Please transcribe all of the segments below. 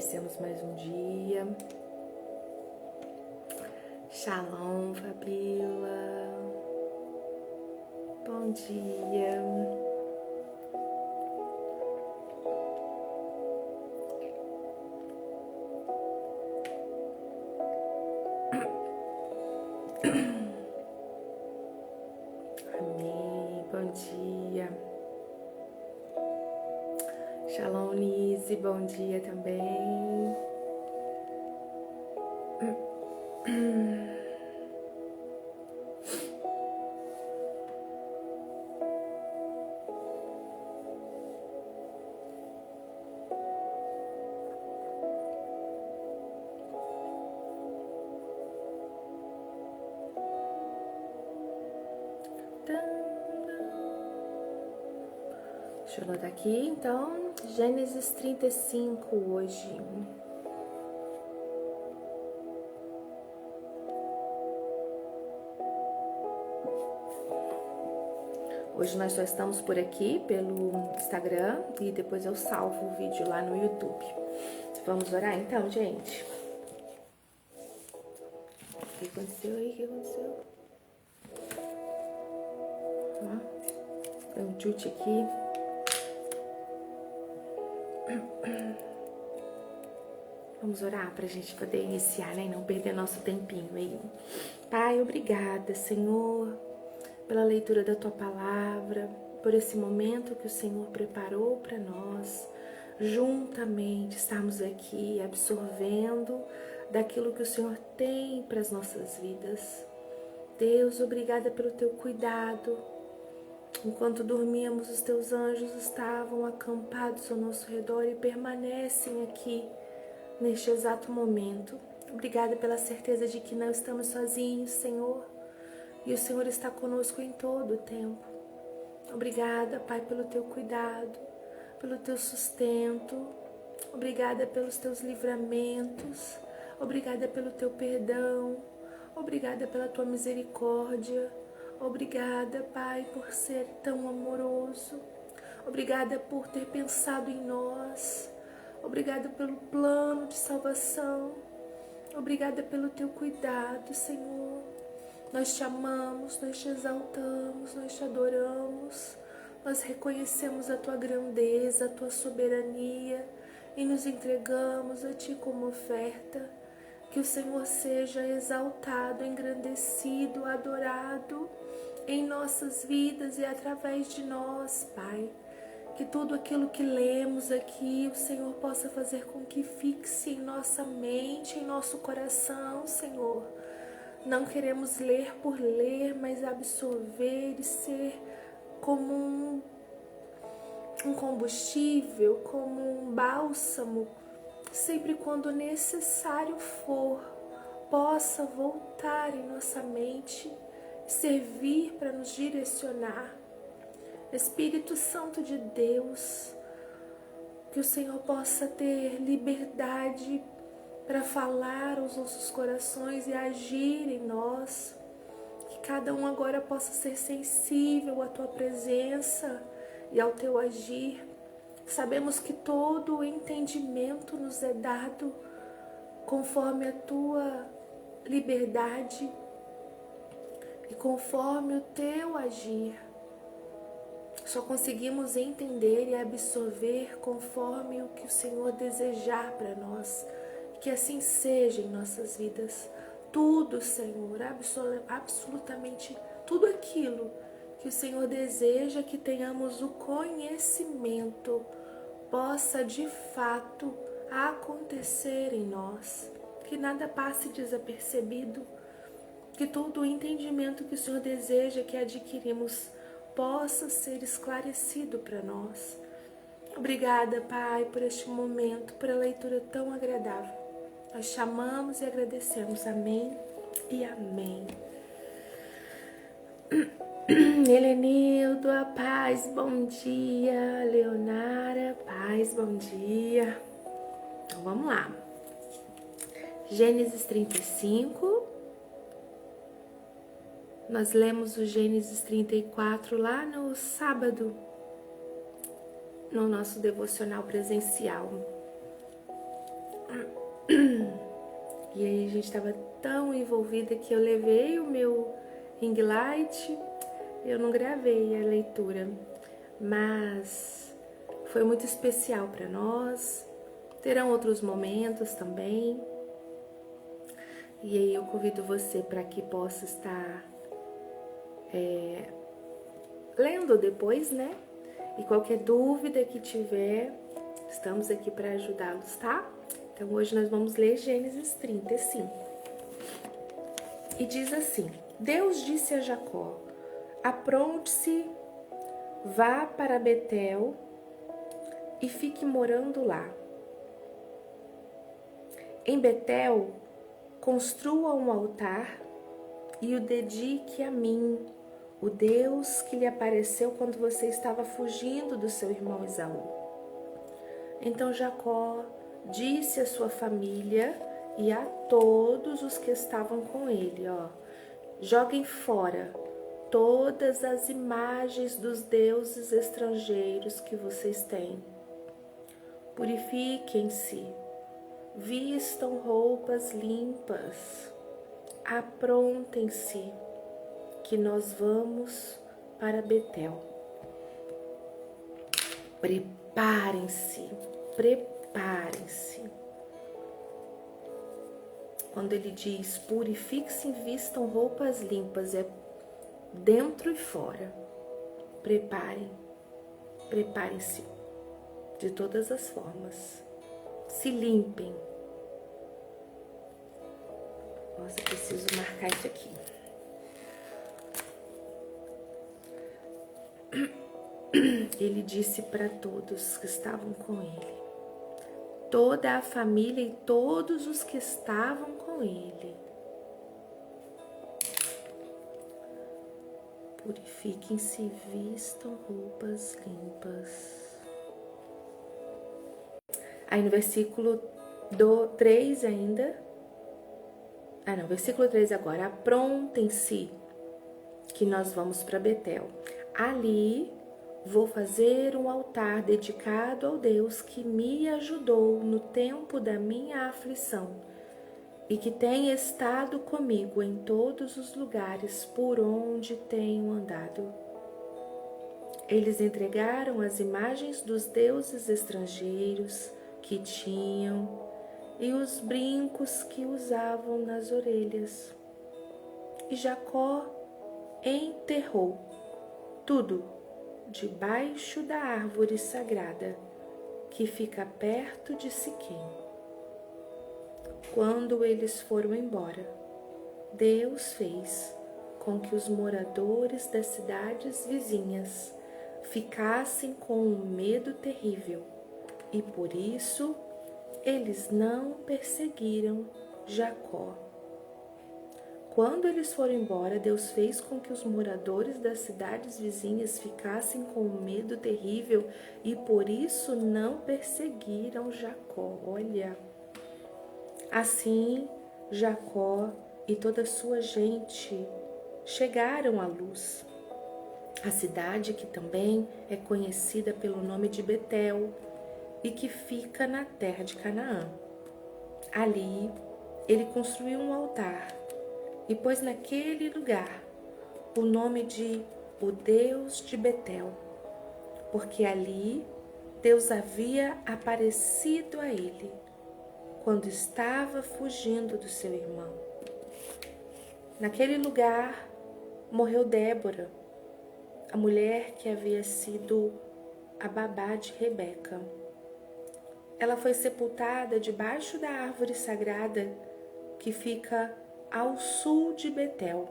agradecemos mais um dia. Shalom, Fabíola. Bom dia. Amém. Bom dia. Shalom, Nise. Bom dia também. Deixa eu anotar aqui, então, Gênesis 35 hoje. Hoje nós só estamos por aqui pelo Instagram e depois eu salvo o vídeo lá no YouTube. Vamos orar então, gente? O que aconteceu aí? O que aconteceu? Ó, tem um chute aqui. Vamos orar para a gente poder iniciar, né? E não perder nosso tempinho aí. Pai, obrigada, Senhor, pela leitura da Tua Palavra, por esse momento que o Senhor preparou para nós, juntamente estarmos aqui absorvendo daquilo que o Senhor tem para as nossas vidas. Deus, obrigada pelo Teu cuidado. Enquanto dormíamos, os Teus anjos estavam acampados ao nosso redor e permanecem aqui neste exato momento. Obrigada pela certeza de que não estamos sozinhos, Senhor, e o Senhor está conosco em todo o tempo. Obrigada, Pai, pelo Teu cuidado, pelo Teu sustento. Obrigada pelos Teus livramentos. Obrigada pelo Teu perdão. Obrigada pela Tua misericórdia. Obrigada, Pai, por ser tão amoroso. Obrigada por ter pensado em nós. Obrigada pelo plano de salvação. Obrigada pelo Teu cuidado, Senhor. Nós Te amamos, nós Te exaltamos, nós Te adoramos. Nós reconhecemos a Tua grandeza, a Tua soberania e nos entregamos a Ti como oferta. Que o Senhor seja exaltado, engrandecido, adorado em nossas vidas e através de nós, Pai. Que tudo aquilo que lemos aqui, o Senhor possa fazer com que fixe em nossa mente, em nosso coração, Senhor. Não queremos ler por ler, mas absorver e ser como um combustível, como um bálsamo, sempre quando necessário for, possa voltar em nossa mente, servir para nos direcionar. Espírito Santo de Deus, que o Senhor possa ter liberdade para falar aos nossos corações e agir em nós. Que cada um agora possa ser sensível à Tua presença e ao Teu agir. Sabemos que todo o entendimento nos é dado conforme a Tua liberdade e conforme o Teu agir. Só conseguimos entender e absorver conforme o que o Senhor desejar para nós. Que assim seja em nossas vidas. Tudo, Senhor, absolutamente tudo aquilo que o Senhor deseja que tenhamos o conhecimento possa de fato acontecer em nós. Que nada passe desapercebido. Que todo o entendimento que o Senhor deseja que adquirimos possa ser esclarecido para nós. Obrigada, Pai, por este momento, por a leitura tão agradável. Nós chamamos e agradecemos. Amém e amém. Helenildo, a paz, bom dia. Leonara, paz, bom dia. Então vamos lá. Gênesis 35. Nós lemos o Gênesis 34 lá no sábado, no nosso devocional presencial. E aí a gente estava tão envolvida que eu levei o meu ring light, eu não gravei a leitura, mas foi muito especial para nós. Terão outros momentos também. E aí eu convido você para que possa estar lendo depois, né? E qualquer dúvida que tiver, estamos aqui para ajudá-los, tá? Então hoje nós vamos ler Gênesis 35. E diz assim: Deus disse a Jacó: apronte-se, vá para Betel e fique morando lá. Em Betel, construa um altar e o dedique a mim, o Deus que lhe apareceu quando você estava fugindo do seu irmão Esaú. Então Jacó disse à sua família e a todos os que estavam com ele, joguem fora todas as imagens dos deuses estrangeiros que vocês têm. Purifiquem-se, vistam roupas limpas, aprontem-se, que nós vamos para Betel. Preparem-se, preparem-se. Quando ele diz purifiquem-se, vistam roupas limpas, é dentro e fora. Preparem-se de todas as formas. Se limpem. Nossa, eu preciso marcar isso aqui. Ele disse para todos que estavam com ele, toda a família e todos os que estavam com ele: purifiquem-se e vistam roupas limpas. Aí no versículo 3 ainda, versículo 3 agora: aprontem-se, que nós vamos para Betel. Ali vou fazer um altar dedicado ao Deus que me ajudou no tempo da minha aflição e que tem estado comigo em todos os lugares por onde tenho andado. Eles entregaram as imagens dos deuses estrangeiros que tinham e os brincos que usavam nas orelhas. E Jacó enterrou tudo debaixo da árvore sagrada que fica perto de Siquém. Quando eles foram embora, Deus fez com que os moradores das cidades vizinhas ficassem com um medo terrível e por isso eles não perseguiram Jacó. Quando eles foram embora, Deus fez com que os moradores das cidades vizinhas ficassem com um medo terrível e por isso não perseguiram Jacó. Olha, assim Jacó e toda a sua gente chegaram à luz, a cidade que também é conhecida pelo nome de Betel e que fica na terra de Canaã. Ali ele construiu um altar e pôs naquele lugar o nome de o Deus de Betel, porque ali Deus havia aparecido a ele quando estava fugindo do seu irmão. Naquele lugar morreu Débora, a mulher que havia sido a babá de Rebeca. Ela foi sepultada debaixo da árvore sagrada que fica ao sul de Betel,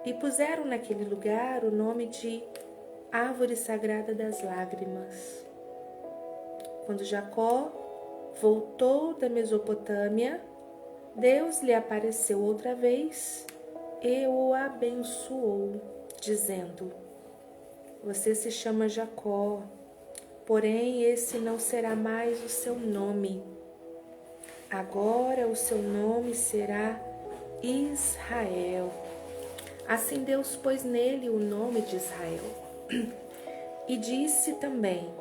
e puseram naquele lugar o nome de Árvore Sagrada das Lágrimas. Quando Jacó voltou da Mesopotâmia, Deus lhe apareceu outra vez e o abençoou, dizendo: você se chama Jacó, porém esse não será mais o seu nome. Agora o seu nome será Israel. Assim Deus pôs nele o nome de Israel. E disse também: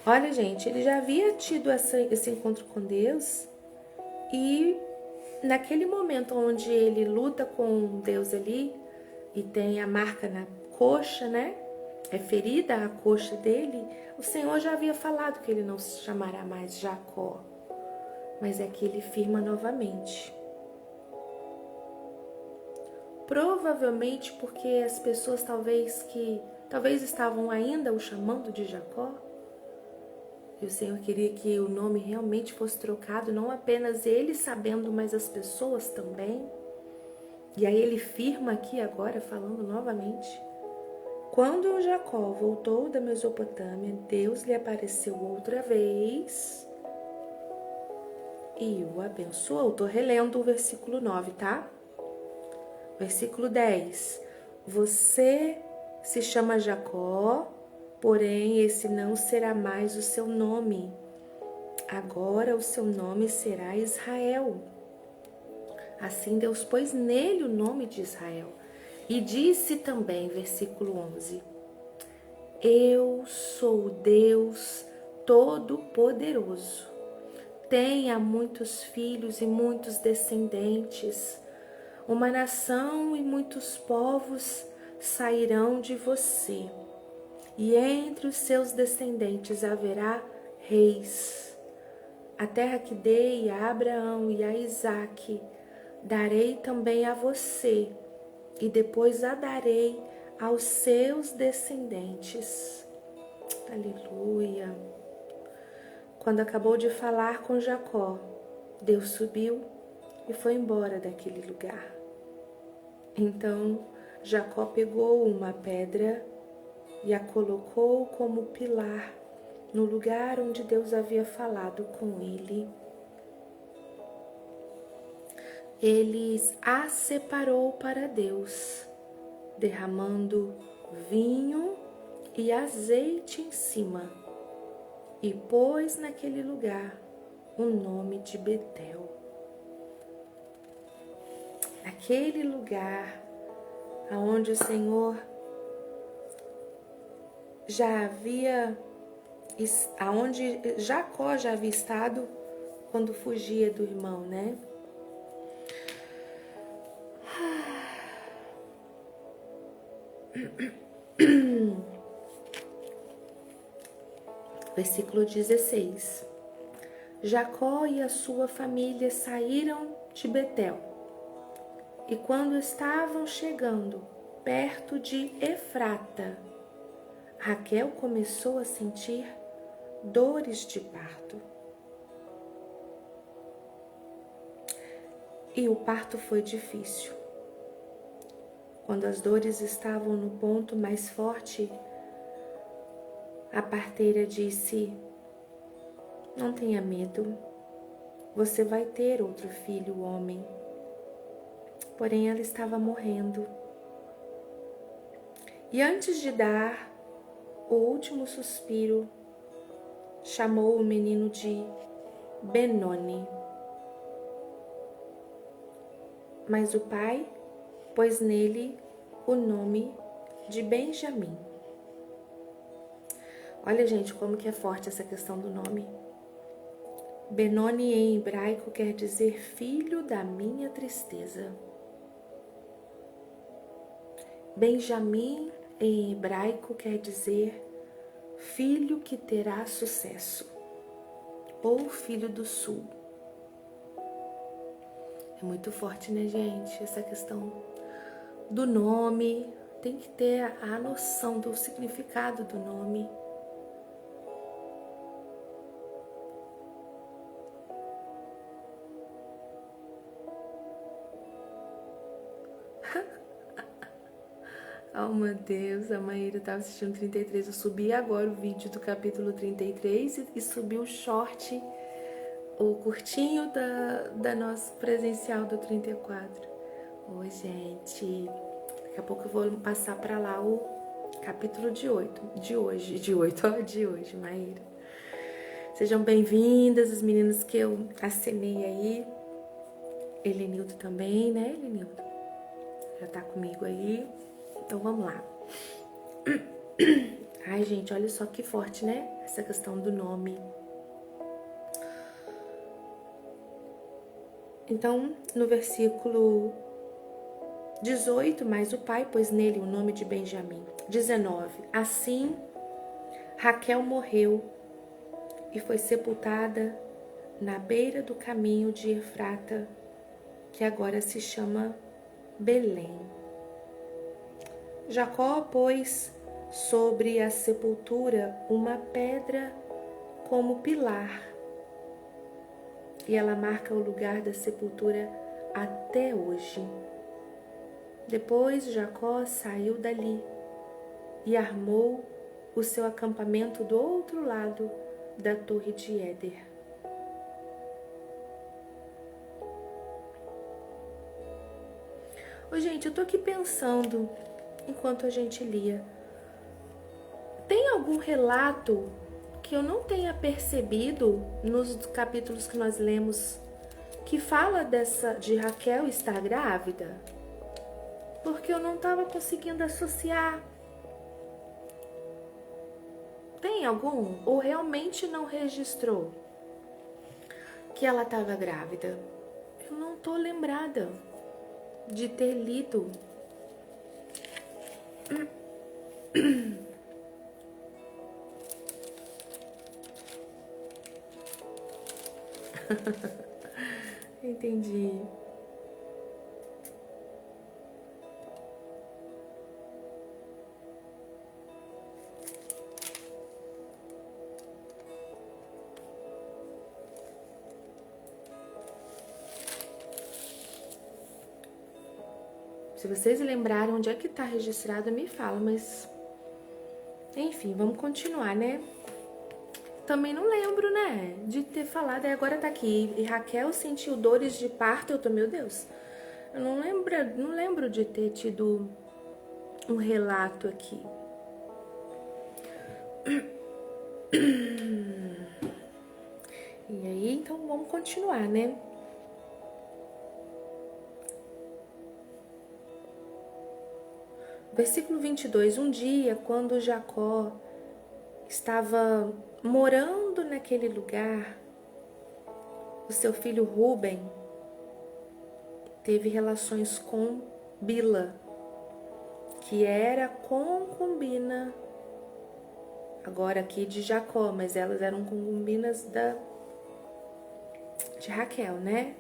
Olha, gente, ele já havia tido esse encontro com Deus e naquele momento onde ele luta com Deus ali e tem a marca na coxa, né? É ferida a coxa dele. O Senhor já havia falado que ele não se chamará mais Jacó, mas é que ele firma novamente. Provavelmente porque as pessoas talvez estavam ainda o chamando de Jacó. E o Senhor queria que o nome realmente fosse trocado, não apenas ele sabendo, mas as pessoas também. E aí ele firma aqui agora, falando novamente. Quando Jacó voltou da Mesopotâmia, Deus lhe apareceu outra vez e o abençoou. Estou relendo o versículo 9, tá? Versículo 10. Você se chama Jacó, porém esse não será mais o seu nome. Agora o seu nome será Israel. Assim Deus pôs nele o nome de Israel. E disse também, versículo 11: Eu sou Deus Todo-Poderoso. Tenha muitos filhos e muitos descendentes. Uma nação e muitos povos sairão de você. E entre os seus descendentes haverá reis. A terra que dei a Abraão e a Isaque, darei também a você, e depois a darei aos seus descendentes. Aleluia. Quando acabou de falar com Jacó, Deus subiu e foi embora daquele lugar. Então Jacó pegou uma pedra e a colocou como pilar no lugar onde Deus havia falado com ele. Ele a separou para Deus, derramando vinho e azeite em cima, e pôs naquele lugar o nome de Betel. Aquele lugar aonde o Senhor aonde Jacó já havia estado quando fugia do irmão, né? Versículo 16. Jacó e a sua família saíram de Betel. E quando estavam chegando perto de Efrata, Raquel começou a sentir dores de parto. E o parto foi difícil. Quando as dores estavam no ponto mais forte, a parteira disse: Não tenha medo, você vai ter outro filho, homem. Porém, ela estava morrendo. E antes de dar o último suspiro, chamou o menino de Benoni. Mas o pai pôs nele o nome de Benjamim. Olha, gente, como que é forte essa questão do nome. Benoni em hebraico quer dizer filho da minha tristeza. Benjamim em hebraico quer dizer filho que terá sucesso, ou filho do sul. É muito forte, né, gente? Essa questão do nome. Tem que ter a noção do significado do nome. Oh, meu Deus, a Maíra estava assistindo 33. Eu subi agora o vídeo do capítulo 33 e subi o short, o curtinho da nossa presencial do 34. Oi, gente. Daqui a pouco eu vou passar para lá o capítulo de hoje, Maíra. Sejam bem-vindas, os meninos que eu acenei aí. Elenildo também, né, Elenildo? Já tá comigo aí. Então vamos lá. Ai, gente, olha só que forte, né? Essa questão do nome. Então, no versículo 18, mais o pai pôs nele o nome de Benjamim. 19, assim Raquel morreu e foi sepultada na beira do caminho de Efrata, que agora se chama Belém. Jacó pôs sobre a sepultura uma pedra como pilar, e ela marca o lugar da sepultura até hoje. Depois Jacó saiu dali e armou o seu acampamento do outro lado da torre de Éder. Ô, gente, eu tô aqui pensando, enquanto a gente lia, tem algum relato que eu não tenha percebido nos capítulos que nós lemos que fala de Raquel estar grávida? Porque eu não estava conseguindo associar. Tem algum? Ou realmente não registrou que ela estava grávida? Eu não tô lembrada de ter lido. Entendi. Se vocês lembrarem onde é que tá registrado, me fala, mas... Enfim, vamos continuar, né? Também não lembro, né? De ter falado, e agora tá aqui. E Raquel sentiu dores de parto, eu tô, meu Deus. Eu não lembro de ter tido um relato aqui. E aí, então vamos continuar, né? Versículo 22. Um dia, quando Jacó estava morando naquele lugar, o seu filho Ruben teve relações com Bila, que era concubina, agora aqui de Jacó, mas elas eram concubinas de Raquel, né?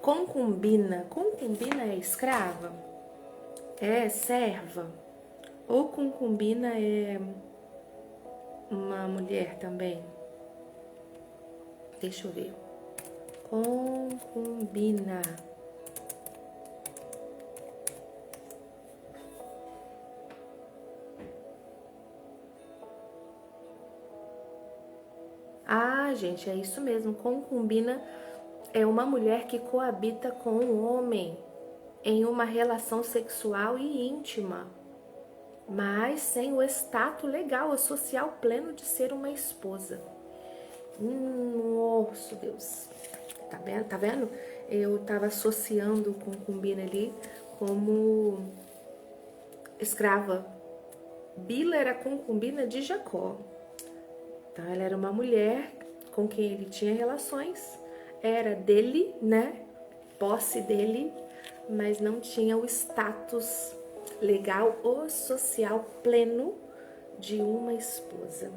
Concubina é escrava? É serva? Ou concubina é uma mulher também? Deixa eu ver. Concubina. Ah, gente, é isso mesmo. Concubina é uma mulher que coabita com um homem em uma relação sexual e íntima, mas sem o status legal ou social pleno de ser uma esposa. Nossa, Deus. Tá vendo? Tá vendo? Eu tava associando concubina ali como escrava. Bila era concubina de Jacó. Então, ela era uma mulher com quem ele tinha relações. Era dele, né? Posse dele, mas não tinha o status legal ou social pleno de uma esposa.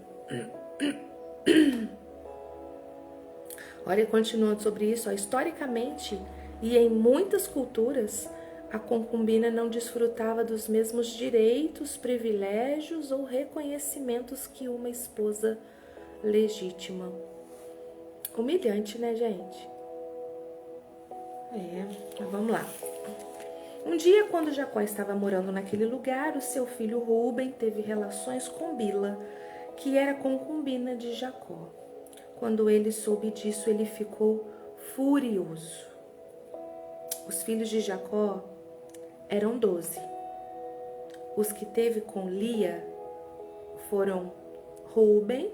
Olha, continuando sobre isso, ó, historicamente e em muitas culturas, a concubina não desfrutava dos mesmos direitos, privilégios ou reconhecimentos que uma esposa legítima. Humilhante, né, gente? Mas vamos lá. Um dia, quando Jacó estava morando naquele lugar, o seu filho Ruben teve relações com Bila, que era concubina de Jacó. Quando ele soube disso, ele ficou furioso. Os filhos de Jacó eram 12. Os que teve com Lia foram Ruben,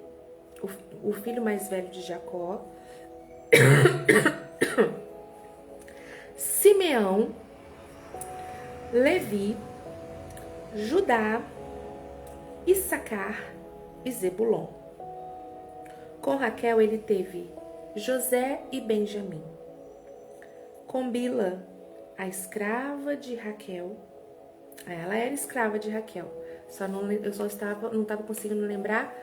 o filho mais velho de Jacó, Simeão, Levi, Judá, Issacar e Zebulon. Com Raquel ele teve José e Benjamim. Com Bila, a escrava de Raquel, ela era escrava de Raquel, eu não estava conseguindo lembrar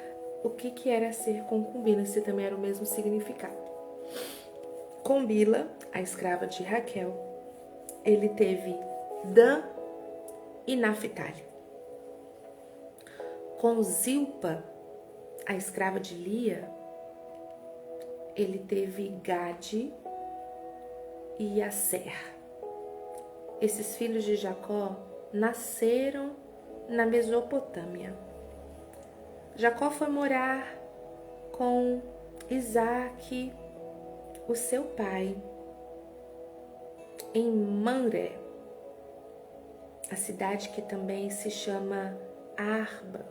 o que era ser concubina, se também era o mesmo significado. Com Bila, a escrava de Raquel, ele teve Dan e Naphtali. Com Zilpa, a escrava de Lia, ele teve Gade e Aser. Esses filhos de Jacó nasceram na Mesopotâmia. Jacó foi morar com Isaque, o seu pai, em Mamré, a cidade que também se chama Arba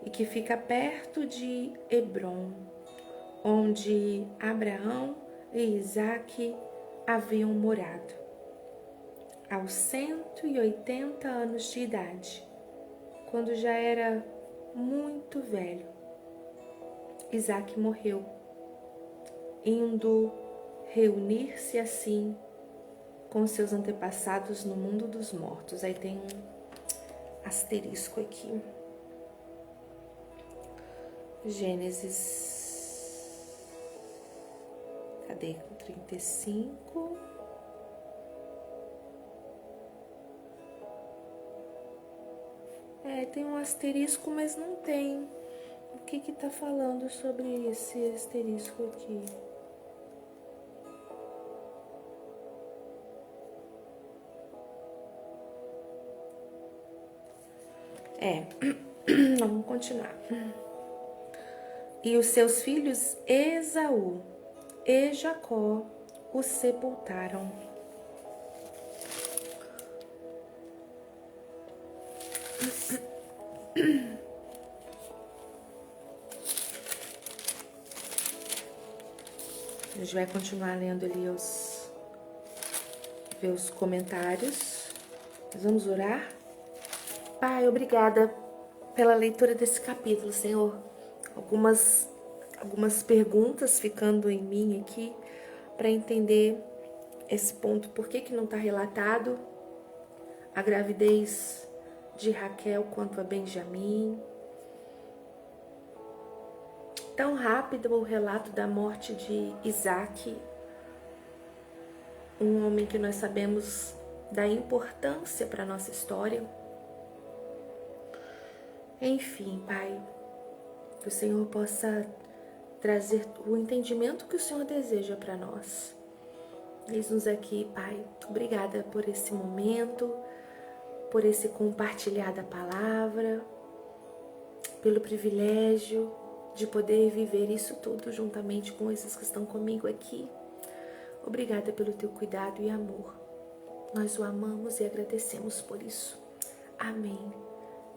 e que fica perto de Hebrom, onde Abraão e Isaque haviam morado. Aos 180 anos de idade, quando já era muito velho, Isaque morreu, indo reunir-se assim com seus antepassados no mundo dos mortos. Aí tem um asterisco aqui. Gênesis, cadê? 35. Tem um asterisco, mas não tem. O que tá falando sobre esse asterisco aqui? Vamos continuar. E os seus filhos Esaú e Jacó o sepultaram. A gente vai continuar lendo ali ver os comentários. Nós vamos orar. Pai, obrigada pela leitura desse capítulo, Senhor. Algumas perguntas ficando em mim aqui para entender esse ponto. Por que não está relatado a gravidez de Raquel quanto a Benjamim? Tão rápido o relato da morte de Isaque, um homem que nós sabemos da importância para a nossa história. Enfim, Pai, que o Senhor possa trazer o entendimento que o Senhor deseja para nós. Eis-nos aqui, Pai. Obrigada por esse momento, por esse compartilhar da palavra, pelo privilégio de poder viver isso tudo juntamente com esses que estão comigo aqui. Obrigada pelo teu cuidado e amor. Nós o amamos e agradecemos por isso. Amém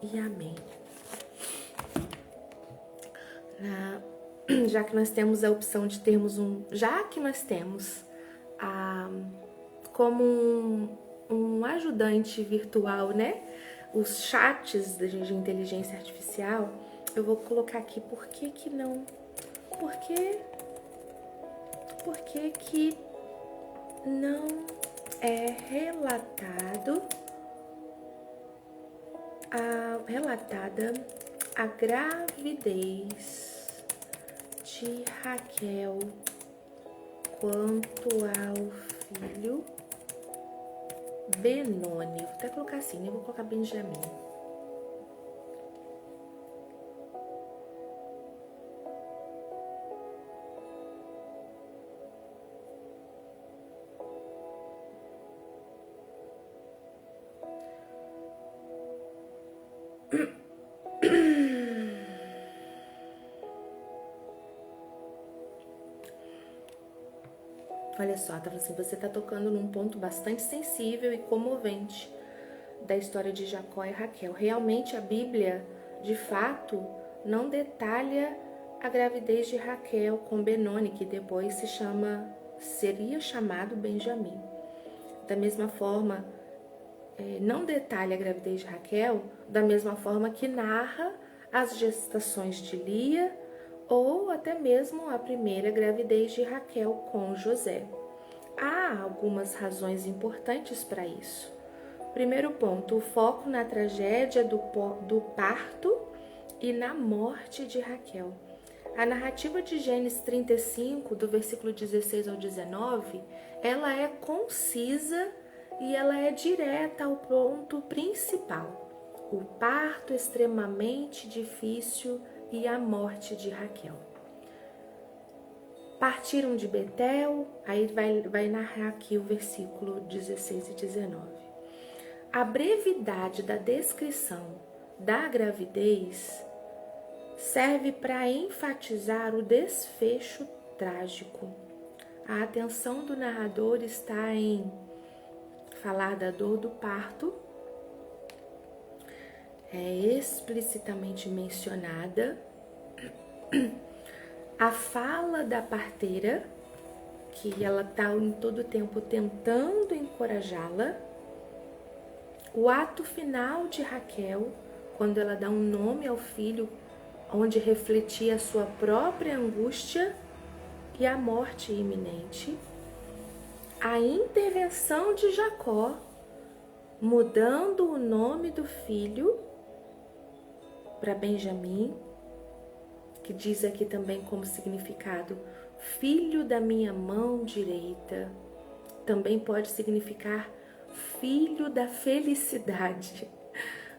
e amém. Já que nós temos a opção de termos como um ajudante virtual, né? Os chats de inteligência artificial, eu vou colocar aqui por que não é relatada a gravidez de Raquel quanto ao filho Benoni. Vou até colocar assim, eu vou colocar Benjamim. Olha só, tá assim, você tá tocando num ponto bastante sensível e comovente da história de Jacó e Raquel. Realmente a Bíblia, de fato, não detalha a gravidez de Raquel com Benoni, que depois seria chamado Benjamim. Da mesma forma, não detalha a gravidez de Raquel da mesma forma que narra as gestações de Lia ou até mesmo a primeira gravidez de Raquel com José. Há algumas razões importantes para isso. Primeiro ponto, o foco na tragédia do parto e na morte de Raquel. A narrativa de Gênesis 35, do versículo 16 ao 19, ela é concisa e ela é direta ao ponto principal. O parto extremamente difícil e a morte de Raquel. Partiram de Betel, aí vai narrar aqui o versículo 16 e 19. A brevidade da descrição da gravidez serve para enfatizar o desfecho trágico. A atenção do narrador está em falar da dor do parto, é explicitamente mencionada. A fala da parteira, que ela está em todo tempo tentando encorajá-la. O ato final de Raquel, quando ela dá um nome ao filho, onde refletia a sua própria angústia e a morte iminente. A intervenção de Jacó, mudando o nome do filho para Benjamim, que diz aqui também como significado, filho da minha mão direita. Também pode significar filho da felicidade,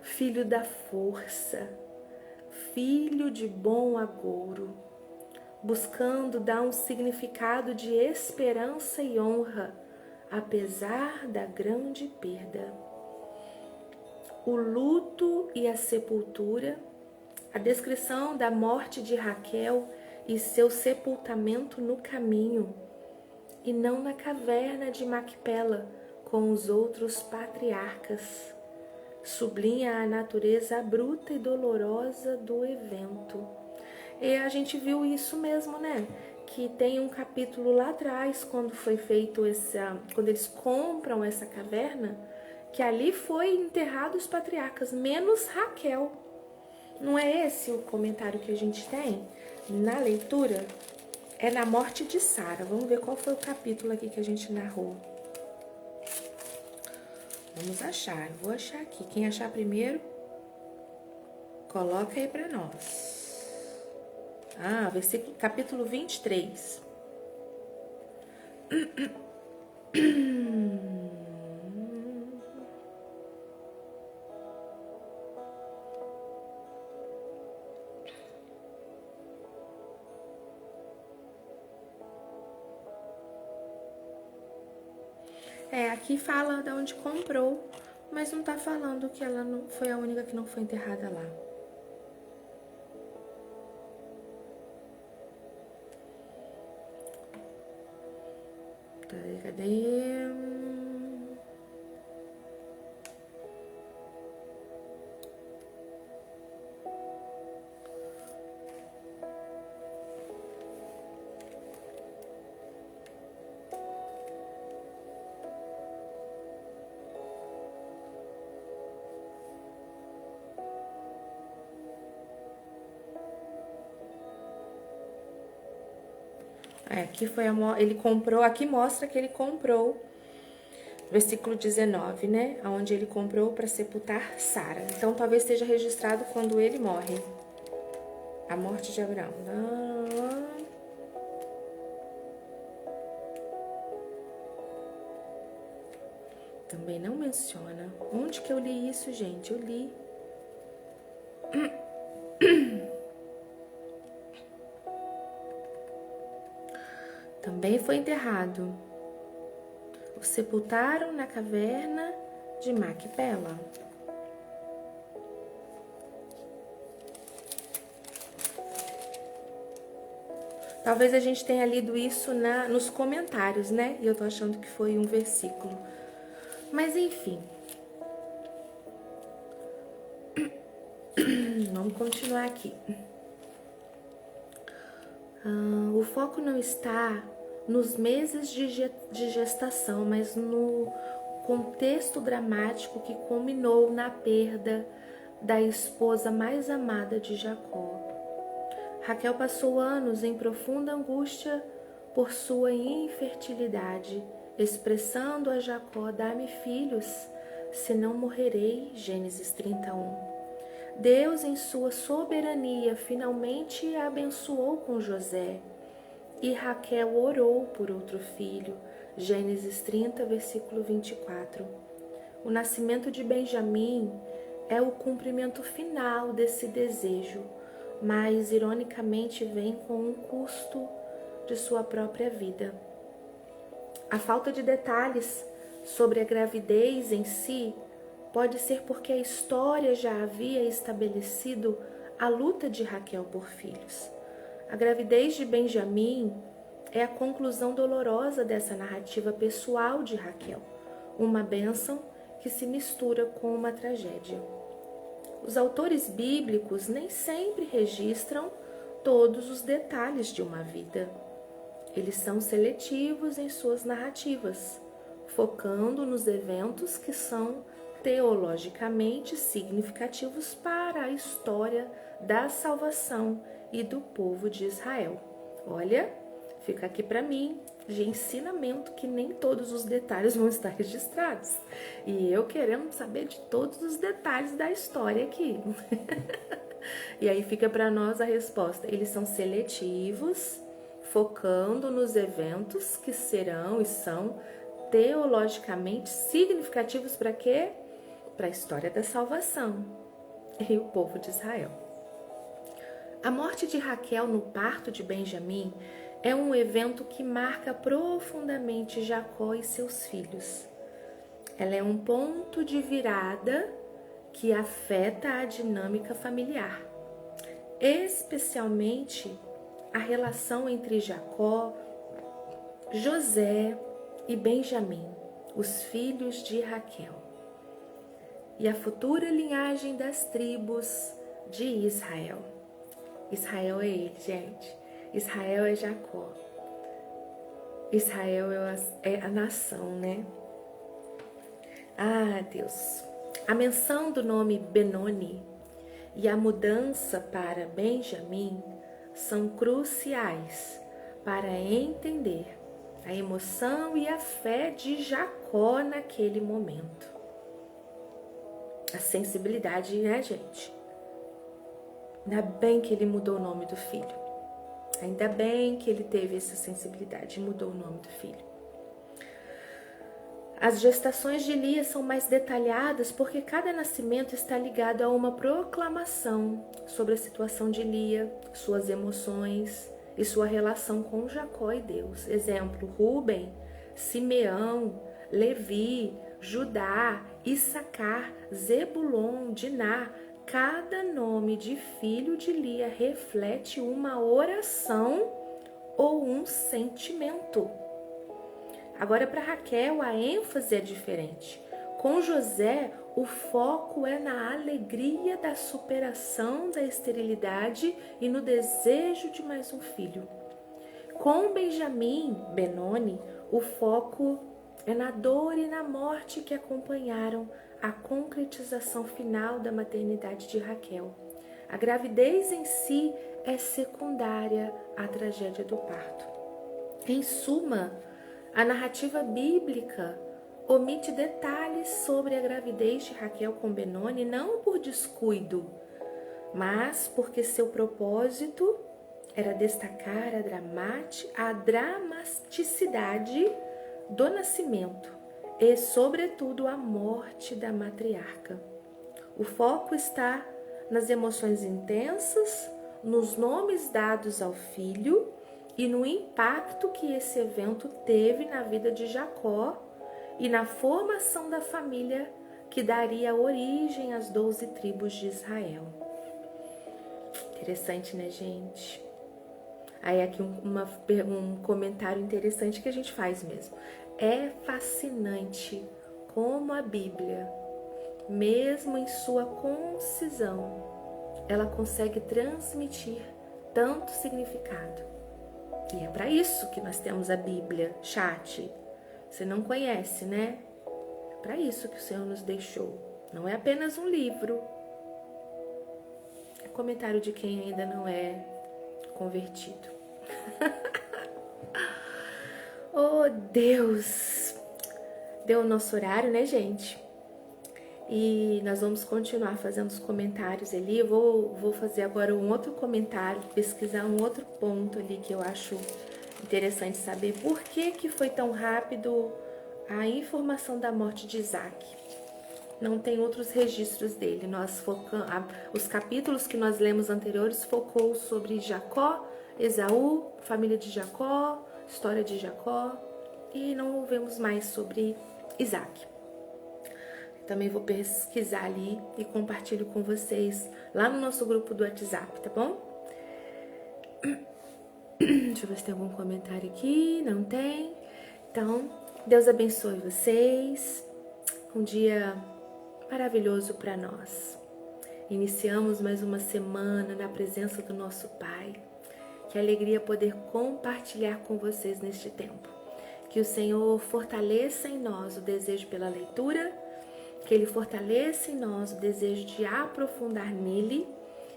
filho da força, filho de bom agouro, buscando dar um significado de esperança e honra, apesar da grande perda. O luto e a sepultura, a descrição da morte de Raquel e seu sepultamento no caminho, e não na caverna de Macpela com os outros patriarcas, sublinha a natureza bruta e dolorosa do evento. E a gente viu isso mesmo, né? Que tem um capítulo lá atrás, quando foi feito quando eles compram essa caverna, que ali foi enterrado os patriarcas, menos Raquel. Não é esse o comentário que a gente tem na leitura? É na morte de Sara. Vamos ver qual foi o capítulo aqui que a gente narrou. Vamos achar. Eu vou achar aqui. Quem achar primeiro, coloca aí para nós. Versículo, capítulo 23. Aqui fala de onde comprou, mas não tá falando que ela não foi a única que não foi enterrada lá. Cadê? Aqui foi ele comprou, aqui mostra que ele comprou, versículo 19, né? Onde ele comprou para sepultar Sara. Então, talvez esteja registrado quando ele morre. A morte de Abraão. Também não menciona. Onde que eu li isso, gente? Eu li. Também foi enterrado. O sepultaram na caverna de Macpela. Talvez a gente tenha lido isso nos comentários, né? E eu tô achando que foi um versículo. Mas enfim. Vamos continuar aqui. O foco não está nos meses de gestação, mas no contexto dramático que culminou na perda da esposa mais amada de Jacó. Raquel passou anos em profunda angústia por sua infertilidade, expressando a Jacó: dá-me filhos, senão morrerei. Gênesis 31. Deus, em sua soberania, finalmente a abençoou com José, e Raquel orou por outro filho. Gênesis 30, versículo 24. O nascimento de Benjamim é o cumprimento final desse desejo, mas ironicamente vem com um custo de sua própria vida. A falta de detalhes sobre a gravidez em si pode ser porque a história já havia estabelecido a luta de Raquel por filhos. A gravidez de Benjamim é a conclusão dolorosa dessa narrativa pessoal de Raquel, uma bênção que se mistura com uma tragédia. Os autores bíblicos nem sempre registram todos os detalhes de uma vida. Eles são seletivos em suas narrativas, focando nos eventos que são teologicamente significativos para a história da salvação e do povo de Israel. Olha, fica aqui para mim de ensinamento que nem todos os detalhes vão estar registrados. E eu querendo saber de todos os detalhes da história aqui. E aí fica para nós a resposta. Eles são seletivos, focando nos eventos que serão e são teologicamente significativos para quê? Para a história da salvação e o povo de Israel. A morte de Raquel no parto de Benjamim é um evento que marca profundamente Jacó e seus filhos. Ela é um ponto de virada que afeta a dinâmica familiar, especialmente a relação entre Jacó, José e Benjamim, os filhos de Raquel, e a futura linhagem das tribos de Israel. Israel é ele, gente. Israel é Jacó. Israel é a nação, né? Ah, Deus. A menção do nome Benoni e a mudança para Benjamim são cruciais para entender a emoção e a fé de Jacó naquele momento. A sensibilidade, né, gente? Ainda bem que ele mudou o nome do filho. Ainda bem que ele teve essa sensibilidade e mudou o nome do filho. As gestações de Lia são mais detalhadas porque cada nascimento está ligado a uma proclamação sobre a situação de Lia, suas emoções e sua relação com Jacó e Deus. Exemplo, Rúben, Simeão, Levi, Judá, Issacar, Zebulon, Diná. Cada nome de filho de Lia reflete uma oração ou um sentimento. Agora, para Raquel, a ênfase é diferente. Com José, o foco é na alegria da superação da esterilidade e no desejo de mais um filho. Com Benjamim, Benoni, o foco é na dor e na morte que acompanharam a concretização final da maternidade de Raquel. A gravidez em si é secundária à tragédia do parto. Em suma, a narrativa bíblica omite detalhes sobre a gravidez de Raquel com Benoni, não por descuido, mas porque seu propósito era destacar a dramaticidade do nascimento e, sobretudo, a morte da matriarca. O foco está nas emoções intensas, nos nomes dados ao filho e no impacto que esse evento teve na vida de Jacó e na formação da família que daria origem às 12 tribos de Israel. Interessante, né, gente? Aí aqui um comentário interessante que a gente faz mesmo. É fascinante como a Bíblia, mesmo em sua concisão, ela consegue transmitir tanto significado. E é para isso que nós temos a Bíblia. Chat, você não conhece, né? para isso que o Senhor nos deixou. Não é apenas um livro. É comentário de quem ainda não é convertido. Oh, Deus! Deu o nosso horário, né, gente? E nós vamos continuar fazendo os comentários ali. Eu vou fazer agora um outro comentário, pesquisar um outro ponto ali que eu acho interessante saber. Por que foi tão rápido a informação da morte de Isaac? Não tem outros registros dele. Os capítulos que nós lemos anteriores focou sobre Jacó, Esaú, família de Jacó, história de Jacó, e não vemos mais sobre Isaac. Também vou pesquisar ali e compartilho com vocês lá no nosso grupo do WhatsApp, tá bom? Deixa eu ver se tem algum comentário aqui. Não tem. Então, Deus abençoe vocês. Um dia maravilhoso para nós. Iniciamos mais uma semana na presença do nosso Pai. Que alegria poder compartilhar com vocês neste tempo. Que o Senhor fortaleça em nós o desejo pela leitura, que Ele fortaleça em nós o desejo de aprofundar nele.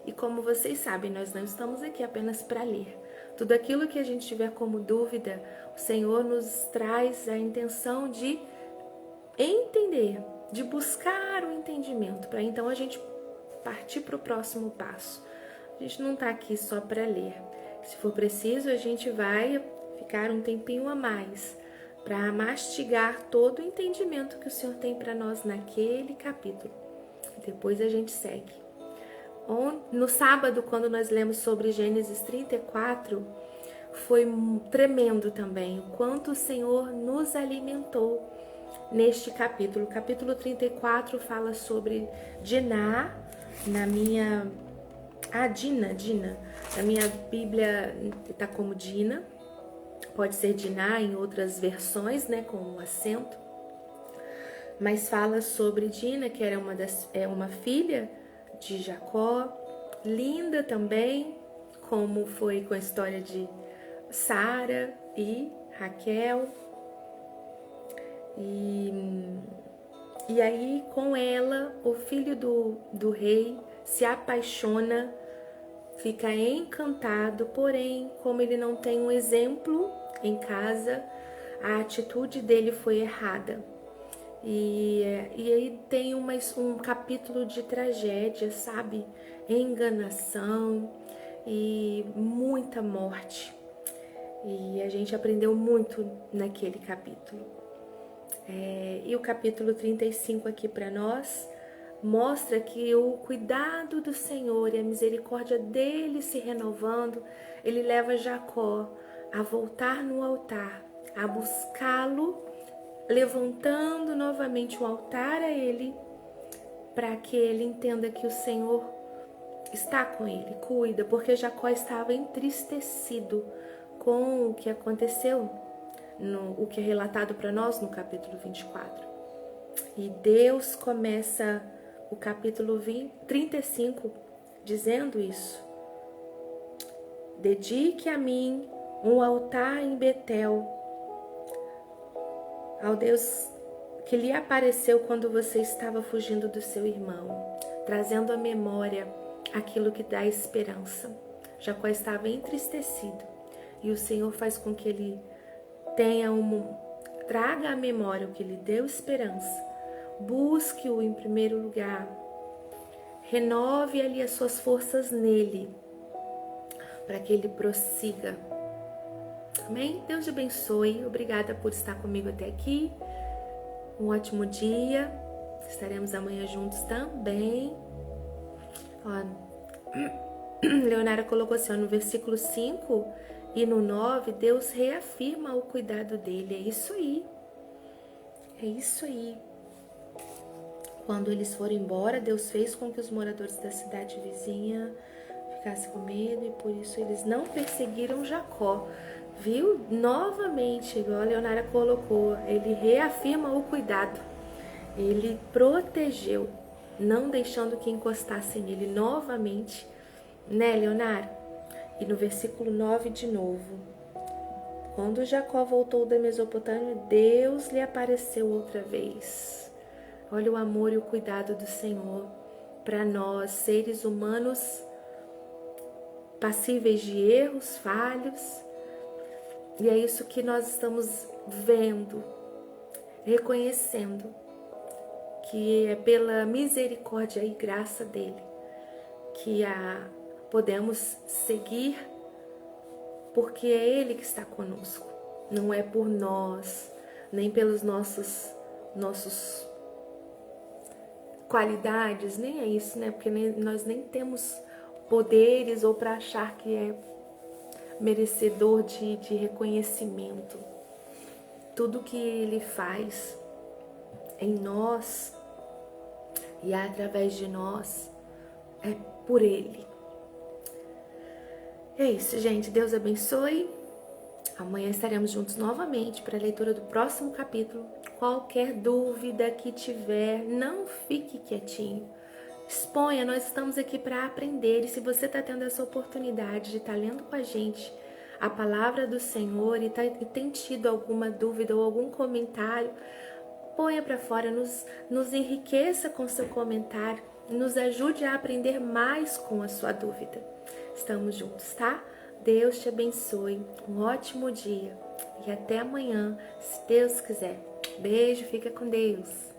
E como vocês sabem, nós não estamos aqui apenas para ler. Tudo aquilo que a gente tiver como dúvida, o Senhor nos traz a intenção de entender, de buscar o entendimento, para então a gente partir para o próximo passo. A gente não está aqui só para ler. Se for preciso, a gente vai ficar um tempinho a mais para mastigar todo o entendimento que o Senhor tem para nós naquele capítulo. Depois a gente segue. No sábado, quando nós lemos sobre Gênesis 34, foi tremendo também o quanto o Senhor nos alimentou neste capítulo. O capítulo 34 fala sobre Diná, Dina. Na minha Bíblia está como Dina. Pode ser Diná em outras versões, né, com um acento. Mas fala sobre Dina, que era uma filha de Jacó, linda também, como foi com a história de Sara e Raquel. E aí, com ela, o filho do rei se apaixona, fica encantado, porém, como ele não tem um exemplo em casa, a atitude dele foi errada. E aí tem um capítulo de tragédia, sabe? Enganação e muita morte. E a gente aprendeu muito naquele capítulo. E o capítulo 35 aqui para nós mostra que o cuidado do Senhor e a misericórdia dele se renovando, ele leva Jacó a voltar no altar, a buscá-lo, levantando novamente um altar a ele, para que ele entenda que o Senhor está com ele, cuida, porque Jacó estava entristecido com o que aconteceu, o que é relatado para nós no capítulo 24. E Deus começa o capítulo 35 dizendo isso: dedique a mim um altar em Betel, ao Deus que lhe apareceu quando você estava fugindo do seu irmão, trazendo à memória aquilo que dá esperança. Jacó estava entristecido e o Senhor faz com que ele traga à memória o que lhe deu esperança. Busque-o em primeiro lugar, renove ali as suas forças nele, para que ele prossiga. Amém? Deus te abençoe. Obrigada por estar comigo até aqui. Um ótimo dia. Estaremos amanhã juntos também. Leonara colocou assim, no versículo 5 e no 9, Deus reafirma o cuidado dele. É isso aí. É isso aí. Quando eles foram embora, Deus fez com que os moradores da cidade vizinha ficassem com medo e por isso eles não perseguiram Jacó. Viu? Novamente, igual a Leonara colocou, ele reafirma o cuidado. Ele protegeu, não deixando que encostassem nele novamente. Né, Leonara? E no versículo 9 de novo. Quando Jacó voltou da Mesopotâmia, Deus lhe apareceu outra vez. Olha o amor e o cuidado do Senhor para nós, seres humanos passíveis de erros, falhos. E é isso que nós estamos vendo, reconhecendo, que é pela misericórdia e graça dele que podemos seguir, porque é ele que está conosco. Não é por nós, nem pelos nossos qualidades, nem é isso, né? Porque nós nem temos poderes ou para achar que é merecedor de reconhecimento. Tudo que ele faz em nós e através de nós é por ele. É isso, gente. Deus abençoe. Amanhã estaremos juntos novamente para a leitura do próximo capítulo. Qualquer dúvida que tiver, não fique quietinho. Exponha, nós estamos aqui para aprender. E se você está tendo essa oportunidade de estar lendo com a gente a palavra do Senhor e tem tido alguma dúvida ou algum comentário, ponha para fora, nos enriqueça com seu comentário, nos ajude a aprender mais com a sua dúvida. Estamos juntos, tá? Deus te abençoe, um ótimo dia e até amanhã, se Deus quiser. Beijo, fica com Deus.